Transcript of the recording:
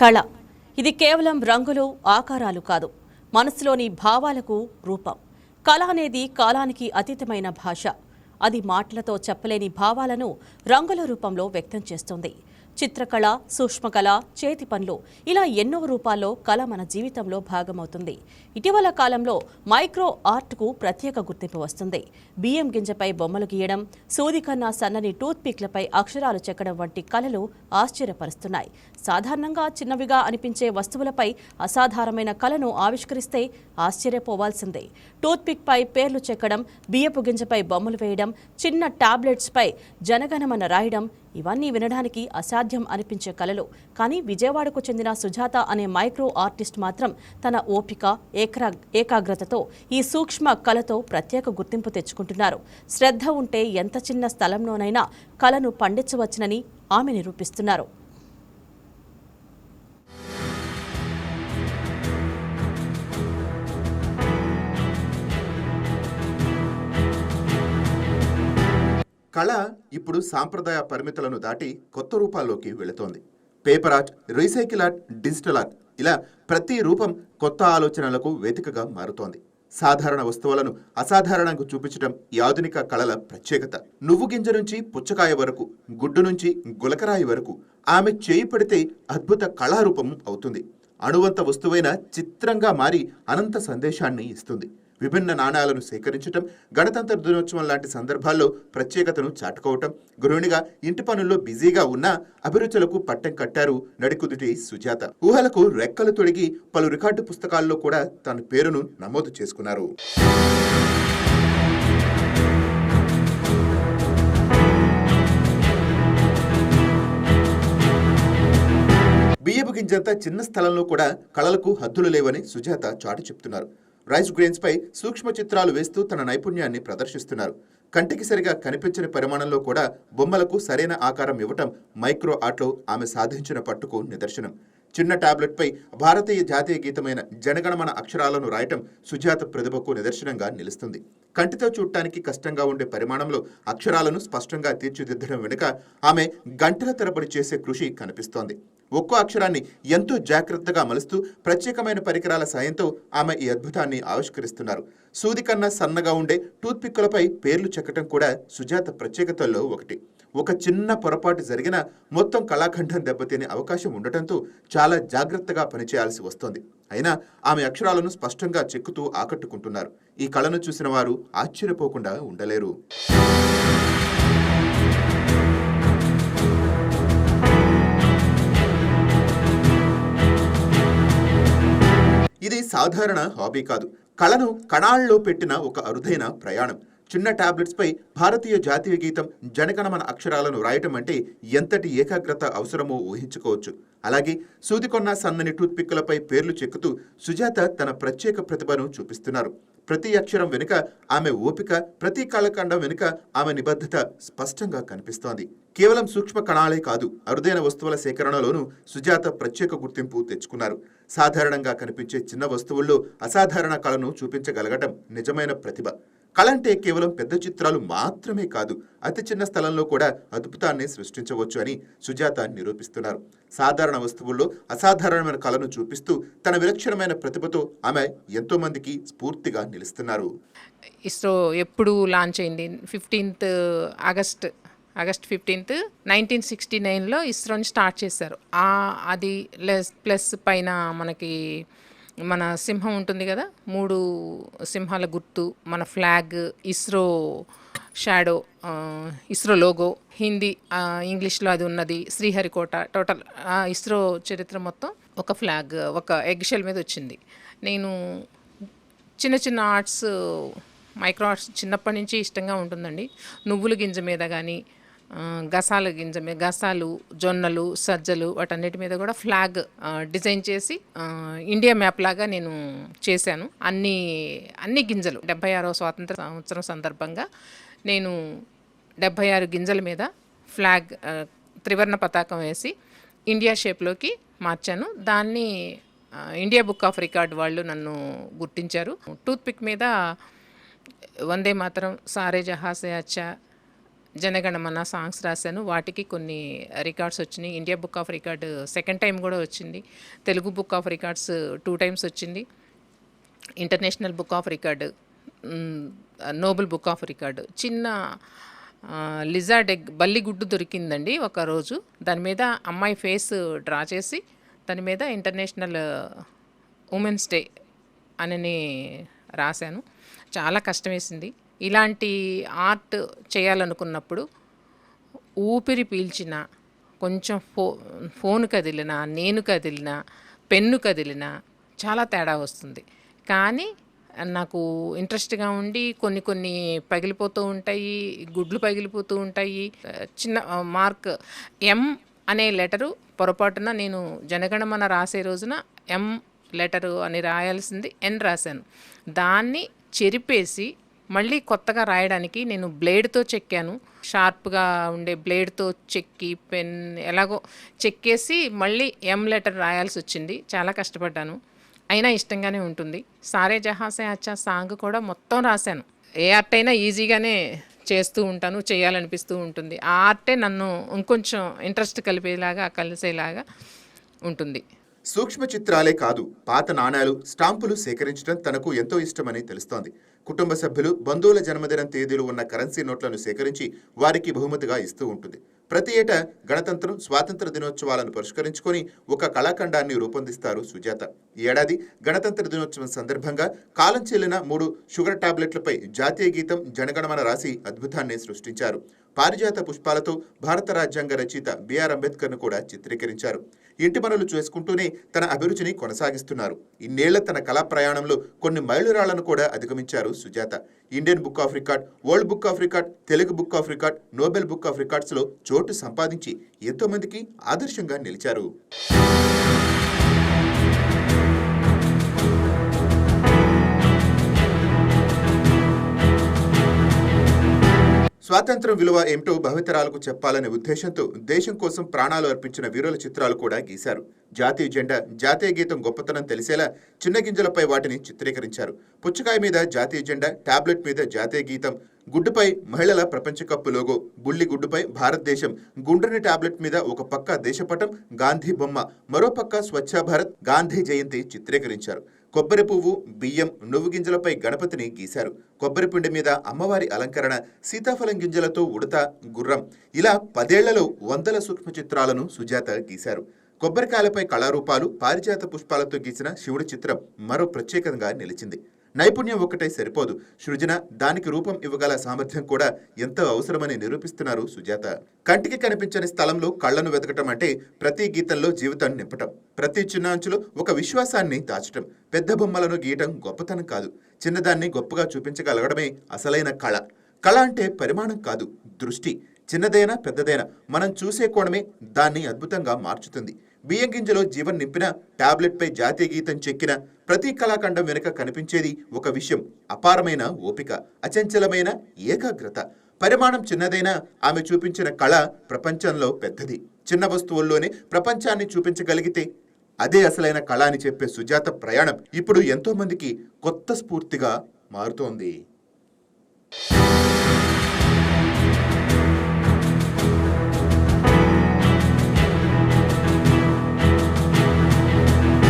కళ ఇది కేవలం రంగులు ఆకారాలు కాదు, మనసులోని భావాలకు రూపం. కళ అనేది కాలానికి అతీతమైన భాష. అది మాటలతో చెప్పలేని భావాలను రంగుల రూపంలో వ్యక్తం చేస్తుంది. చిత్రకళ, సూక్ష్మకళ, చేతి పనులు ఇలా ఎన్నో రూపాల్లో కళ మన జీవితంలో భాగమవుతుంది. ఇటీవల కాలంలో మైక్రో ఆర్ట్కు ప్రత్యేక గుర్తింపు వస్తుంది. బియ్యం గింజపై బొమ్మలు గీయడం, సూది కన్నా సన్నని టూత్ పిక్లపై అక్షరాలు చెక్కడం వంటి కళలు ఆశ్చర్యపరుస్తున్నాయి. సాధారణంగా చిన్నవిగా అనిపించే వస్తువులపై అసాధారణమైన కళను ఆవిష్కరిస్తే ఆశ్చర్యపోవాల్సిందే. టూత్ పిక్ పై పేర్లు చెక్కడం, బియ్యపు గింజపై బొమ్మలు వేయడం, చిన్న టాబ్లెట్స్ పై జనగణమన రాయడం ఇవన్నీ వినడానికి అసాధ్యం అనిపించే కళలు. కానీ విజయవాడకు చెందిన సుజాత అనే మైక్రో ఆర్టిస్ట్ మాత్రం తన ఓపిక, ఏకాగ్రతతో ఈ సూక్ష్మ కళతో ప్రత్యేక గుర్తింపు తెచ్చుకుంటున్నారు. శ్రద్ధ ఉంటే ఎంత చిన్న స్థలంలోనైనా కళను పండించవచ్చునని ఆమె నిరూపిస్తున్నారు. కళ ఇప్పుడు సాంప్రదాయ పరిమితులను దాటి కొత్త రూపాల్లోకి వెళుతోంది. Paper art, recycle art, digital art ఇలా ప్రతి రూపం కొత్త ఆలోచనలకు వేదికగా మారుతోంది. సాధారణ వస్తువులను అసాధారణంగా చూపించడం ఈ ఆధునిక కళల ప్రత్యేకత. నువ్వు గింజ నుంచి పుచ్చకాయ వరకు, గుడ్డు నుంచి గులకరాయి వరకు ఆమె చేయి పడితే అద్భుత కళారూపం అవుతుంది. అణువంత వస్తువైన చిత్రంగా మారి అనంత సందేశాన్ని ఇస్తుంది. విభిన్న నాణాలను సేకరించటం, గణతంత్ర దినోత్సవం లాంటి సందర్భాల్లో ప్రత్యేకతను చాటుకోవటం, గృహిణిగా ఇంటి పనుల్లో బిజీగా ఉన్న అభిరుచులకు పట్టం కట్టారు నడికుదుటి సుజాత. ఊహలకు రెక్కలు తొడిగి పలు రికార్డు పుస్తకాల్లో కూడా తన పేరును నమోదు చేసుకున్నారు. బియ్యపు గింజంత చిన్న స్థలంలో కూడా కళలకు హద్దులు లేవని సుజాత చాటి చెప్తున్నారు. రైస్ గ్రెయిన్స్ పై సూక్ష్మ చిత్రాలు వేస్తూ తన నైపుణ్యాన్ని ప్రదర్శిస్తున్నారు. కంటికి సరిగా కనిపించని పరిమాణంలో కూడా బొమ్మలకు సరైన ఆకారం ఇవ్వటం మైక్రో ఆర్ట్లో ఆమె సాధించిన పట్టుకు నిదర్శనం. చిన్న టాబ్లెట్పై భారతీయ జాతీయ గీతమైన జనగణమన అక్షరాలను రాయటం సుజాత ప్రతిభకు నిదర్శనంగా నిలుస్తుంది. కంటితో చూడటానికి కష్టంగా ఉండే పరిమాణంలో అక్షరాలను స్పష్టంగా తీర్చిదిద్దడం వెనుక ఆమె గంటల తరబడి చేసే కృషి కనిపిస్తోంది. ఒక్కో అక్షరాన్ని ఎంతో జాగ్రత్తగా మలుస్తూ ప్రత్యేకమైన పరికరాల సాయంతో ఆమె ఈ అద్భుతాన్ని ఆవిష్కరిస్తున్నారు. సూది కన్నా సన్నగా ఉండే టూత్ పిక్కులపై పేర్లు చెక్కటం కూడా సుజాత ప్రత్యేకతల్లో ఒకటి. ఒక చిన్న పొరపాటు జరిగినా మొత్తం కళాఖండం దెబ్బతినే అవకాశం ఉండటంతో చాలా జాగ్రత్తగా పనిచేయాల్సి వస్తోంది. అయినా ఆమె అక్షరాలను స్పష్టంగా చెక్కుతూ ఆకట్టుకుంటున్నారు. ఈ కళను చూసిన వారు ఆశ్చర్యపోకుండా ఉండలేరు. ఇది సాధారణ హాబీ కాదు, కళను కణాల్లో పెట్టిన ఒక అరుదైన ప్రయాణం. చిన్న టాబ్లెట్స్ పై భారతీయ జాతీయ గీతం జనగణమన అక్షరాలను రాయటం అంటే ఎంతటి ఏకాగ్రత అవసరమో ఊహించుకోవచ్చు. అలాగే సూదికొన్న సన్నని టూత్ పిక్కులపై పేర్లు చెక్కుతూ సుజాత తన ప్రత్యేక ప్రతిభను చూపిస్తున్నారు. ప్రతి అక్షరం వెనుక ఆమె ఓపిక, ప్రతి కళఖండం వెనుక ఆమె నిబద్ధత స్పష్టంగా కనిపిస్తోంది. కేవలం సూక్ష్మ కణాలే కాదు, అరుదైన వస్తువుల సేకరణలోనూ సుజాత ప్రత్యేక గుర్తింపు తెచ్చుకున్నారు. సాధారణంగా కనిపించే చిన్న వస్తువుల్లో అసాధారణ కళను చూపించగలగటం నిజమైన ప్రతిభ. కళ అంటే కేవలం పెద్ద చిత్రాలు మాత్రమే కాదు, అతి చిన్న స్థలంలో కూడా అద్భుతాన్ని సృష్టించవచ్చు అని సుజాత నిరూపిస్తున్నారు. సాధారణ వస్తువుల్లో అసాధారణమైన కళను చూపిస్తూ తన విలక్షణమైన ప్రతిభతో ఆమె ఎంతో మందికి స్ఫూర్తిగా నిలుస్తున్నారు. ఇస్రో ఎప్పుడు లాంచ్ అయింది? 15th ఆగస్ట్ 15, 1969లో ఇస్రోని స్టార్ట్ చేశారు. అది ప్లస్ పైన మనకి మన సింహం ఉంటుంది కదా, 3 సింహాల గుర్తు, మన flag, ISRO shadow, ISRO logo, Hindi ఇంగ్లీష్లో అది ఉన్నది, శ్రీహరికోట, టోటల్ ఇస్రో చరిత్ర మొత్తం ఒక ఫ్లాగ్, ఒక ఎగ్ షెల్ మీద వచ్చింది. నేను చిన్న చిన్న ఆర్ట్స్, మైక్రో ఆర్ట్స్ చిన్నప్పటి నుంచి ఇష్టంగా ఉంటుందండి. నువ్వుల గింజ మీద కానీ, గసాల గింజ మీద, గసాలు, జొన్నలు, సజ్జలు వాటన్నిటి మీద కూడా ఫ్లాగ్ డిజైన్ చేసి ఇండియా మ్యాప్ లాగా నేను చేశాను. అన్ని గింజలు 76వ స్వాతంత్ర సంవత్సరం సందర్భంగా నేను 76 గింజల మీద ఫ్లాగ్ త్రివర్ణ పతాకం వేసి ఇండియా షేప్లోకి మార్చాను. దాన్ని ఇండియా బుక్ ఆఫ్ రికార్డ్ వాళ్ళు నన్ను గుర్తించారు. టూత్ పిక్ మీద వందే మాతరం, సారే జహాసే అచ్చా, జనగణమన సాంగ్స్ రాశాను. వాటికి కొన్ని రికార్డ్స్ వచ్చినాయి. India book of record second time కూడా వచ్చింది. Telugu book of records 2 times వచ్చింది. International book of record, Nobel book of record. చిన్న లిజార్డ్ ఎగ్ బల్లిగుడ్డు దొరికిందండి ఒకరోజు. దాని మీద అమ్మాయి ఫేస్ డ్రా చేసి దాని మీద ఇంటర్నేషనల్ ఉమెన్స్ డే అని రాశాను. చాలా కష్టం వేసింది. ఇలాంటి ఆర్ట్ చేయాలనుకున్నప్పుడు ఊపిరి పీల్చిన, కొంచెం ఫోన్ కదిలినా, నేను కదిలినా, పెన్ను కదిలినా చాలా తేడా వస్తుంది. కానీ నాకు ఇంట్రెస్ట్గా ఉండి కొన్ని పగిలిపోతూ ఉంటాయి, గుడ్లు పగిలిపోతూ ఉంటాయి. చిన్న మార్క్ ఎం అనే లెటరు పొరపాటున నేను జనగణమన రాసే రోజున ఎం లెటరు అని రాయాల్సింది ఎన్ రాశాను. దాన్ని చెరిపేసి మళ్ళీ కొత్తగా రాయడానికి నేను బ్లేడ్తో చెక్కాను. షార్ప్గా ఉండే బ్లేడ్తో చెక్కి పెన్ ఎలాగో చెక్కేసి మళ్ళీ ఎం లెటర్ రాయాల్సి వచ్చింది. చాలా కష్టపడ్డాను. అయినా ఇష్టంగానే ఉంటుంది. సారే జహాసే అచ్చా సాంగ్ కూడా మొత్తం రాశాను. ఏ ఆర్ట్ అయినా ఈజీగానే చేస్తూ ఉంటాను, చేయాలనిపిస్తూ ఉంటుంది. ఆ ఆర్టే నన్ను ఇంకొంచెం ఇంట్రెస్ట్ కలిసేలాగా ఉంటుంది. సూక్ష్మ చిత్రాలే కాదు, పాత నాణేలు, స్టాంపులు సేకరించడం తనకు ఎంతో ఇష్టమని తెలుస్తోంది. కుటుంబ సభ్యులు, బంధువుల జన్మదినం తేదీలు ఉన్న కరెన్సీ నోట్లను సేకరించి వారికి బహుమతిగా ఇస్తూ ఉంటుంది. ప్రతి ఏటా గణతంత్రం, స్వాతంత్ర దినోత్సవాలను పురస్కరించుకొని ఒక కళాఖండాన్ని రూపొందిస్తారు సుజాత. ఈ ఏడాది గణతంత్ర దినోత్సవం సందర్భంగా కాలం చెల్లిన 3 షుగర్ టాబ్లెట్లపై జాతీయ గీతం జనగణమన రాసి అద్భుతాన్ని సృష్టించారు. పారిజాత పుష్పాలతో భారత రాజ్యాంగ రచయిత బిఆర్ అంబేద్కర్ను కూడా చిత్రీకరించారు. ఇంటి పనులు చేసుకుంటూనే తన అభిరుచిని కొనసాగిస్తున్నారు. ఇన్నేళ్ల తన కళా ప్రయాణంలో కొన్ని మైలురాళ్లను కూడా అధిగమించారు Sujatha. Indian book of record, world book of record, Telugu book of record, Nobel book of రికార్డ్స్లో చోటు సంపాదించి ఎంతో మందికి ఆదర్శంగా నిలిచారు. స్వాతంత్ర్యం విలువ ఏమిటో భావితరాలకు చెప్పాలనే ఉద్దేశంతో దేశం కోసం ప్రాణాలు అర్పించిన వీరుల చిత్రాలు కూడా గీశారు. జాతీయ జెండా, జాతీయ గీతం గొప్పతనం తెలిసేలా చిన్న గింజలపై వాటిని చిత్రీకరించారు. పుచ్చకాయ మీద జాతీయ జెండా, టాబ్లెట్ మీద జాతీయ గీతం, గుడ్డుపై మహిళల ప్రపంచ కప్ లోగో, బుల్లి గుడ్డుపై భారతదేశం, గుండ్రని టాబ్లెట్ మీద ఒక పక్క దేశపటం, గాంధీ బొమ్మ, మరో పక్క స్వచ్ఛ భారత్, గాంధీ జయంతి చిత్రీకరించారు. కొబ్బరి పువ్వు, బియ్యం, నువ్వు గింజలపై గణపతిని గీశారు. కొబ్బరి పిండి మీద అమ్మవారి అలంకరణ, సీతాఫలం గింజలతో ఉడత, గుర్రం, ఇలా 10 ఏళ్లలో 100 సూక్ష్మ చిత్రాలను సుజాత గీశారు. కొబ్బరికాయలపై కళారూపాలు, పారిజాత పుష్పాలతో గీసిన శివుడి చిత్రం మరో ప్రత్యేకంగా నిలిచింది. నైపుణ్యం ఒక్కటే సరిపోదు, సృజన, దానికి రూపం ఇవ్వగల సామర్థ్యం కూడా ఎంతో అవసరమని నిరూపిస్తున్నారు సుజాత. కంటికి కనిపించని స్థలంలో కళ్లను వెతకటం అంటే ప్రతి గీతంలో జీవితాన్ని నింపటం, ప్రతి చిన్న అంచులో ఒక విశ్వాసాన్ని దాచటం. పెద్ద బొమ్మలను గీయటం గొప్పతనం కాదు, చిన్నదాన్ని గొప్పగా చూపించగలగడమే అసలైన కళ. కళ అంటే పరిమాణం కాదు, దృష్టి. చిన్నదైనా పెద్దదైనా మనం చూసే కోణమే దాన్ని అద్భుతంగా మార్చుతుంది. బియ్యం గింజలో జీవం నింపిన, టాబ్లెట్పై జాతీయ గీతం చెక్కిన ప్రతి కళాఖండం వెనుక కనిపించేది ఒక విషయం: అపారమైన ఓపిక, అచంచలమైన ఏకాగ్రత. పరిమాణం చిన్నదైనా ఆమె చూపించిన కళ ప్రపంచంలో పెద్దది. చిన్న వస్తువుల్లోనే ప్రపంచాన్ని చూపించగలిగితే అదే అసలైన కళ అని చెప్పే సుజాత ప్రయాణం ఇప్పుడు ఎంతో మందికి కొత్త స్ఫూర్తిగా మారుతోంది.